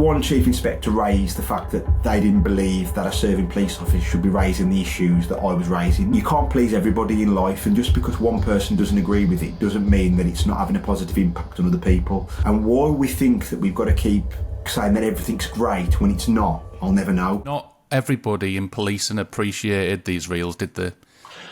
one chief inspector raised the fact that they didn't believe that a serving police officer should be raising the issues that I was raising. You can't please everybody in life, and just because one person doesn't agree with it doesn't mean that it's not having a positive impact on other people. And why we think that we've got to keep saying that everything's great when it's not, I'll never know. Not everybody in policing appreciated these reels, did they?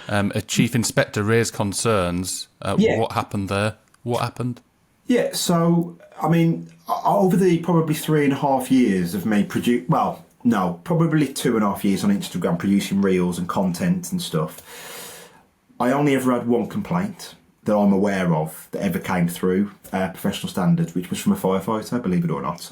A chief inspector raised concerns. What happened there? What happened? Yeah, so, I mean, over the probably 3.5 years of me probably 2.5 years on Instagram producing reels and content and stuff, I only ever had one complaint that I'm aware of that ever came through professional standards, which was from a firefighter, believe it or not,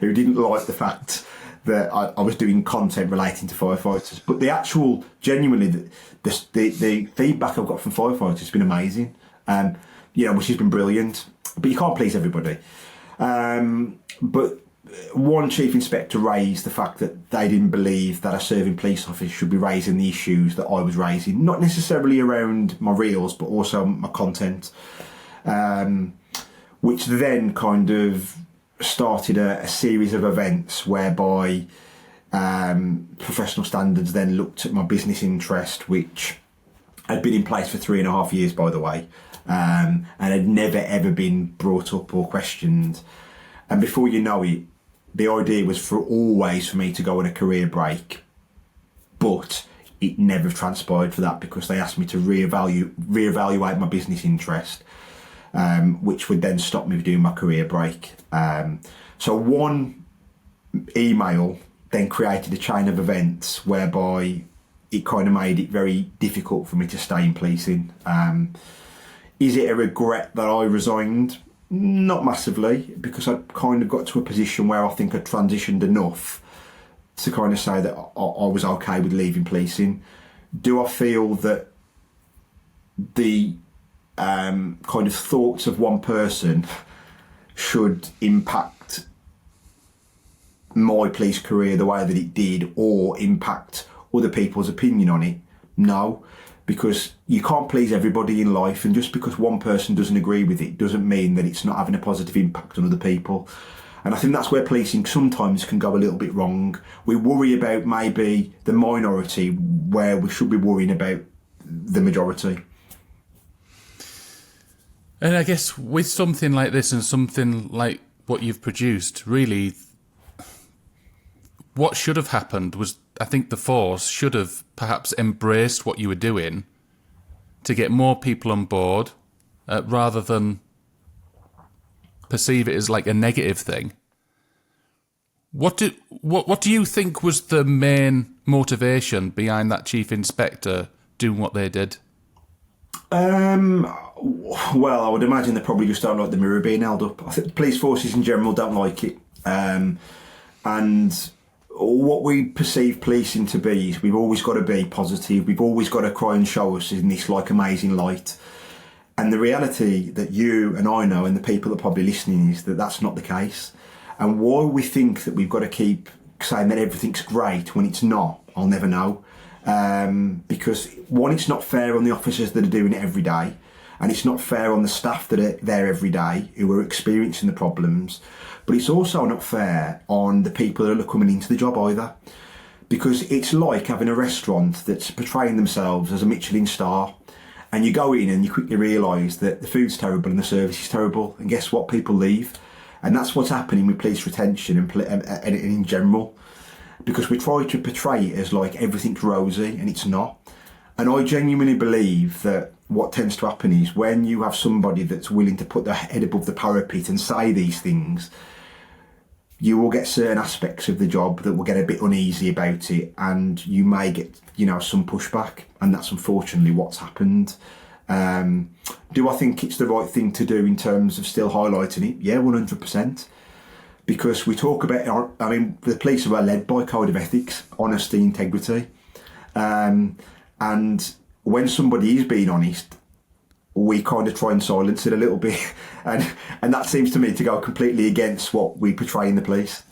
who didn't like the fact that I was doing content relating to firefighters. But the actual, genuinely, the feedback I've got from firefighters has been amazing, which has been brilliant. But you can't please everybody. But one chief inspector raised the fact that they didn't believe that a serving police officer should be raising the issues that I was raising, not necessarily around my reels, but also my content, which then kind of started a series of events whereby professional standards then looked at my business interest, which had been in place for 3.5 years, by the way, and had never ever been brought up or questioned. And before you know it, the idea was for me to go on a career break, but it never transpired for that because they asked me to reevaluate my business interest, which would then stop me doing my career break. So one email then created a chain of events whereby it kind of made it very difficult for me to stay in policing. Is it a regret that I resigned? Not massively, because I kind of got to a position where I think I'd transitioned enough to kind of say that I was okay with leaving policing. Do I feel that the kind of thoughts of one person should impact my police career the way that it did, or impact other people's opinion on it? No. Because you can't please everybody in life, and just because one person doesn't agree with it doesn't mean that it's not having a positive impact on other people. And I think that's where policing sometimes can go a little bit wrong. We worry about maybe the minority where we should be worrying about the majority. And I guess with something like this and something like what you've produced, really, what should have happened was, I think the force should have perhaps embraced what you were doing to get more people on board, rather than perceive it as like a negative thing. What do you think was the main motivation behind that chief inspector doing what they did? Well, I would imagine they probably just don't like the mirror being held up. I think the police forces in general don't like it. And what we perceive policing to be is we've always got to be positive. We've always got to try and show us in this like amazing light. And the reality that you and I know, and the people that are probably listening, is that that's not the case. And why we think that we've got to keep saying that everything's great when it's not, I'll never know. Because one, it's not fair on the officers that are doing it every day, and it's not fair on the staff that are there every day who are experiencing the problems. But it's also not fair on the people that are coming into the job either, because it's like having a restaurant that's portraying themselves as a Michelin star, and you go in and you quickly realise that the food's terrible and the service is terrible, and guess what? People leave. And that's what's happening with police retention and in general, because we try to portray it as like everything's rosy, and it's not. And I genuinely believe that what tends to happen is when you have somebody that's willing to put their head above the parapet and say these things, you will get certain aspects of the job that will get a bit uneasy about it, and you may get, some pushback, and that's unfortunately what's happened. Do I think it's the right thing to do in terms of still highlighting it? Yeah, 100%. Because we talk about, the police are led by code of ethics, honesty, integrity. And when somebody is being honest, we kind of try and silence it a little bit. And that seems to me to go completely against what we portray in the police.